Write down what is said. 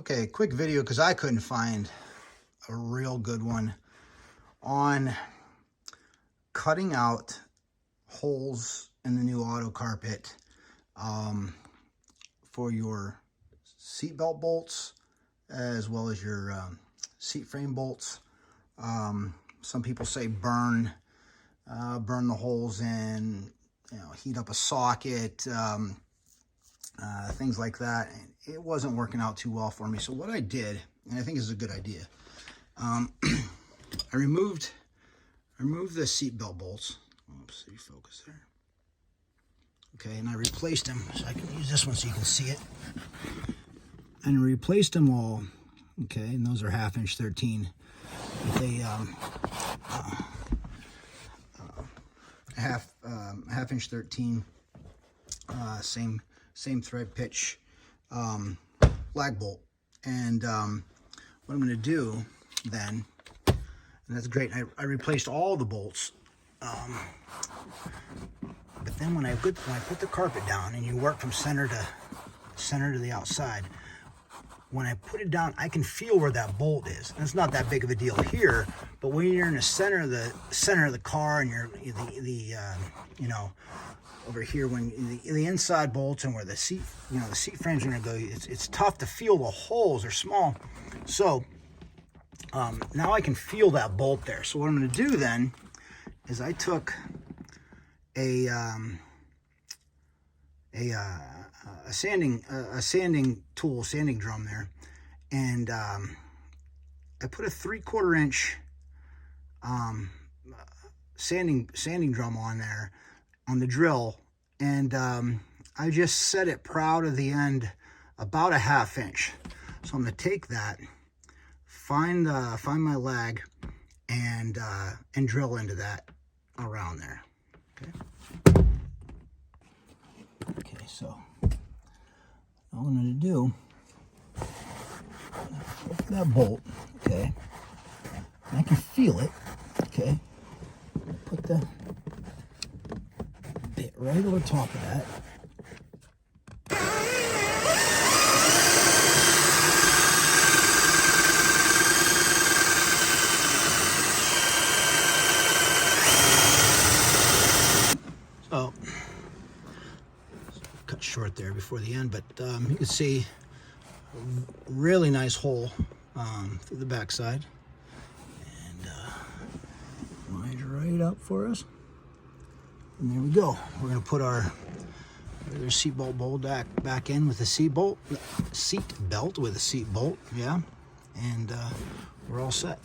Okay, quick video because I couldn't find a real good one on cutting out holes in the new auto carpet for your seatbelt bolts as well as your seat frame bolts. Some people say burn the holes in, heat up a socket, things like that. And it wasn't working out too well for me. So what I did, and I think this is a good idea, I removed the seatbelt bolts. Oops, see focus there. Okay, and I replaced them. So I can use this one so you can see it. And replaced them all. Okay, and those are 1/2" 13 with a half-inch 13 same thread pitch lag bolt. And what I'm going to do then, and that's great, I replaced all the bolts, but then when I put the carpet down and you work from center to the outside, when I put it down, I can feel where that bolt is. And it's not that big of a deal here, but when you're in the center of the car and you're over here, when the inside bolts and where the seat frames are going to go, it's tough to feel. The holes are small. So now I can feel that bolt there. So what I'm going to do then is I took a sanding tool, sanding drum there, and I put a 3/4 inch sanding drum on there on the drill, and I just set it proud of the end about a 1/2 inch. So I'm going to take that, find my lag, and drill into that around there. Okay, so all I'm going to do, flip that bolt, okay, and I can feel it, okay, put the bit right over top of that. So, cut short there before the end, but you can see a really nice hole through the backside, and lines right up for us. And there we go. We're going to put our regular seat bolt back in with the seat belt with a seat bolt, yeah, and we're all set.